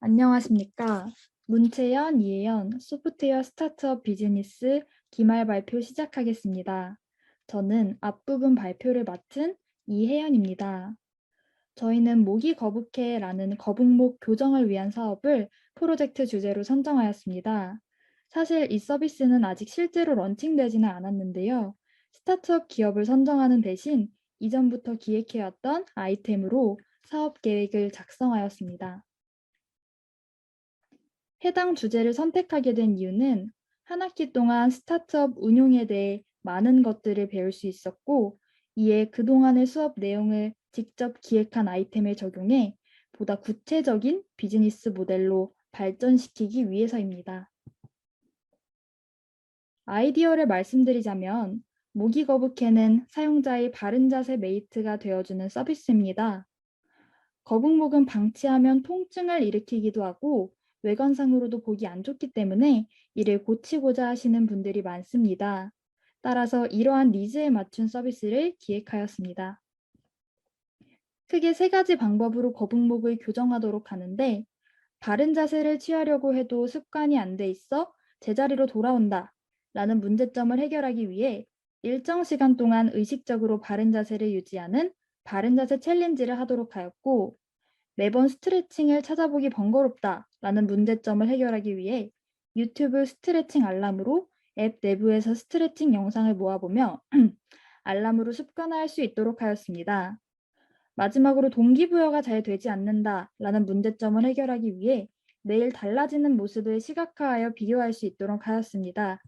안녕하십니까. 문채연, 이혜연, 소프트웨어 스타트업 비즈니스 기말 발표 시작하겠습니다. 저는 앞부분 발표를 맡은 이혜연입니다. 저희는 모기 거북해라는 거북목 교정을 위한 사업을 프로젝트 주제로 선정하였습니다. 사실 이 서비스는 아직 실제로 런칭되지는 않았는데요. 스타트업 기업을 선정하는 대신 이전부터 기획해왔던 아이템으로 사업 계획을 작성하였습니다. 해당 주제를 선택하게 된 이유는 한 학기 동안 스타트업 운용에 대해 많은 것들을 배울 수 있었고, 이에 그동안의 수업 내용을 직접 기획한 아이템을 적용해 보다 구체적인 비즈니스 모델로 발전시키기 위해서입니다. 아이디어를 말씀드리자면, 모기거북해는 사용자의 바른 자세 메이트가 되어주는 서비스입니다. 거북목은 방치하면 통증을 일으키기도 하고 외관상으로도 보기 안 좋기 때문에 이를 고치고자 하시는 분들이 많습니다. 따라서 이러한 니즈에 맞춘 서비스를 기획하였습니다. 크게 세 가지 방법으로 거북목을 교정하도록 하는데, 바른 자세를 취하려고 해도 습관이 안 돼 있어 제자리로 돌아온다 라는 문제점을 해결하기 위해 일정 시간 동안 의식적으로 바른 자세를 유지하는 바른 자세 챌린지를 하도록 하였고, 매번 스트레칭을 찾아보기 번거롭다라는 문제점을 해결하기 위해 유튜브 스트레칭 알람으로 앱 내부에서 스트레칭 영상을 모아보며 알람으로 습관화할 수 있도록 하였습니다. 마지막으로 동기부여가 잘 되지 않는다라는 문제점을 해결하기 위해 매일 달라지는 모습을 시각화하여 비교할 수 있도록 하였습니다.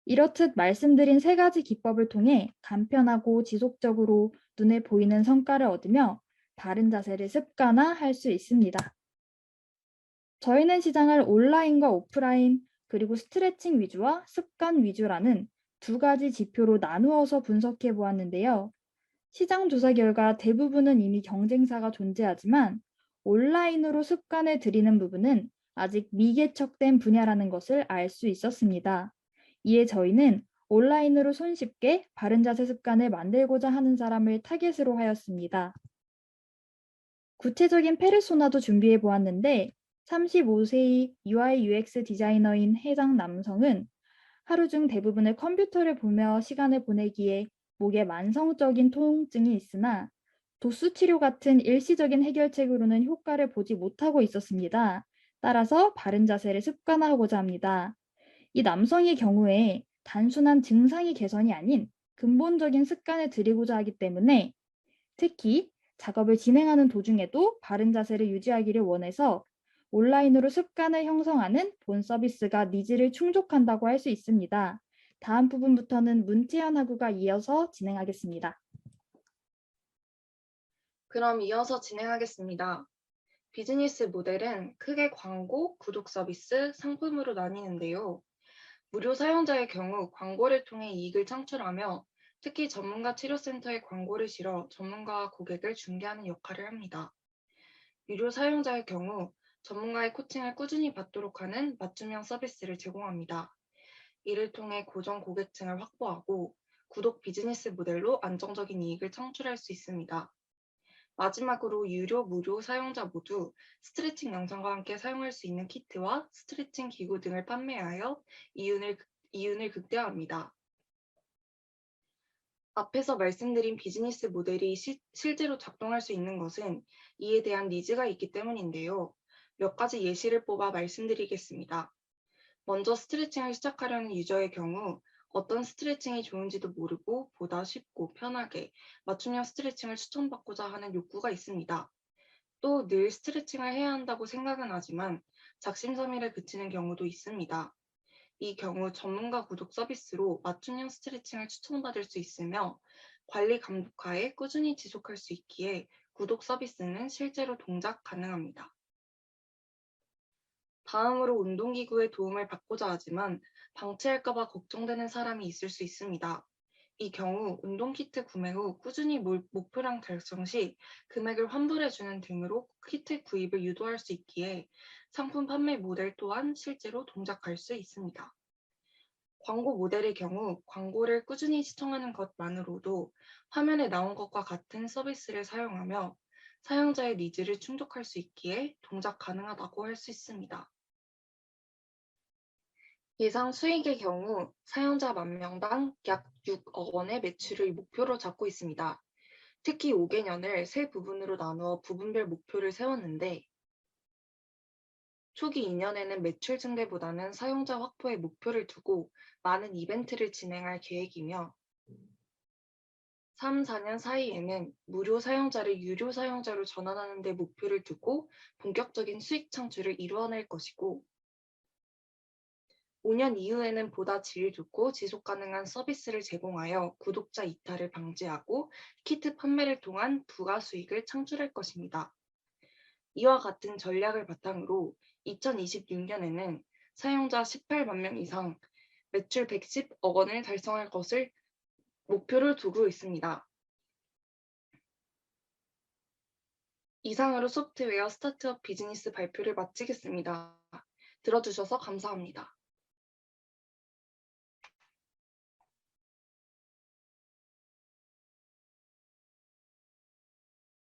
이렇듯 말씀드린 세 가지 기법을 통해 간편하고 지속적으로 눈에 보이는 성과를 얻으며 바른 자세를 습관화할 수 있습니다. 저희는 시장을 온라인과 오프라인 그리고 스트레칭 위주와 습관 위주라는 두 가지 지표로 나누어서 분석해 보았는데요. 시장 조사 결과 대부분은 이미 경쟁사가 존재하지만 온라인으로 습관을 들이는 부분은 아직 미개척된 분야라는 것을 알 수 있었습니다. 이에 저희는 온라인으로 손쉽게 바른 자세 습관을 만들고자 하는 사람을 타겟으로 하였습니다. 구체적인 페르소나도 준비해 보았는데 35세의 UI UX 디자이너인 해당 남성은 하루 중 대부분의 컴퓨터를 보며 시간을 보내기에 목에 만성적인 통증이 있으나 도수 치료 같은 일시적인 해결책으로는 효과를 보지 못하고 있었습니다. 따라서 바른 자세를 습관화하고자 합니다. 이 남성의 경우에 단순한 증상이 개선이 아닌 근본적인 습관을 들이고자 하기 때문에 특히 작업을 진행하는 도중에도 바른 자세를 유지하기를 원해서 온라인으로 습관을 형성하는 본 서비스가 니즈를 충족한다고 할 수 있습니다. 다음 부분부터는 문채연 학우가 이어서 진행하겠습니다. 그럼 이어서 진행하겠습니다. 비즈니스 모델은 크게 광고, 구독 서비스, 상품으로 나뉘는데요. 무료 사용자의 경우 광고를 통해 이익을 창출하며 특히 전문가 치료센터에 광고를 실어 전문가와 고객을 중개하는 역할을 합니다. 유료 사용자의 경우 전문가의 코칭을 꾸준히 받도록 하는 맞춤형 서비스를 제공합니다. 이를 통해 고정 고객층을 확보하고 구독 비즈니스 모델로 안정적인 이익을 창출할 수 있습니다. 마지막으로 유료, 무료 사용자 모두 스트레칭 영상과 함께 사용할 수 있는 키트와 스트레칭 기구 등을 판매하여 이윤을 극대화합니다. 앞에서 말씀드린 비즈니스 모델이 실제로 작동할 수 있는 것은 이에 대한 니즈가 있기 때문인데요. 몇 가지 예시를 뽑아 말씀드리겠습니다. 먼저 스트레칭을 시작하려는 유저의 경우 어떤 스트레칭이 좋은지도 모르고 보다 쉽고 편하게 맞춤형 스트레칭을 추천받고자 하는 욕구가 있습니다. 또 늘 스트레칭을 해야 한다고 생각은 하지만 작심삼일에 그치는 경우도 있습니다. 이 경우 전문가 구독 서비스로 맞춤형 스트레칭을 추천받을 수 있으며 관리 감독하에 꾸준히 지속할 수 있기에 구독 서비스는 실제로 동작 가능합니다. 다음으로 운동기구의 도움을 받고자 하지만 방치할까봐 걱정되는 사람이 있을 수 있습니다. 이 경우 운동키트 구매 후 꾸준히 목표량 달성 시 금액을 환불해주는 등으로 키트 구입을 유도할 수 있기에 상품 판매 모델 또한 실제로 동작할 수 있습니다. 광고 모델의 경우 광고를 꾸준히 시청하는 것만으로도 화면에 나온 것과 같은 서비스를 사용하며 사용자의 니즈를 충족할 수 있기에 동작 가능하다고 할 수 있습니다. 예상 수익의 경우 사용자 만 명당 약 6억 원의 매출을 목표로 잡고 있습니다. 특히 5개년을 세 부분으로 나누어 부분별 목표를 세웠는데 초기 2년에는 매출 증대보다는 사용자 확보에 목표를 두고 많은 이벤트를 진행할 계획이며 3, 4년 사이에는 무료 사용자를 유료 사용자로 전환하는 데 목표를 두고 본격적인 수익 창출을 이루어낼 것이고 5년 이후에는 보다 질 좋고 지속 가능한 서비스를 제공하여 구독자 이탈을 방지하고 키트 판매를 통한 부가 수익을 창출할 것입니다. 이와 같은 전략을 바탕으로 2026년에는 사용자 18만 명 이상, 매출 110억 원을 달성할 것을 목표를 두고 있습니다. 이상으로 소프트웨어 스타트업 비즈니스 발표를 마치겠습니다. 들어주셔서 감사합니다.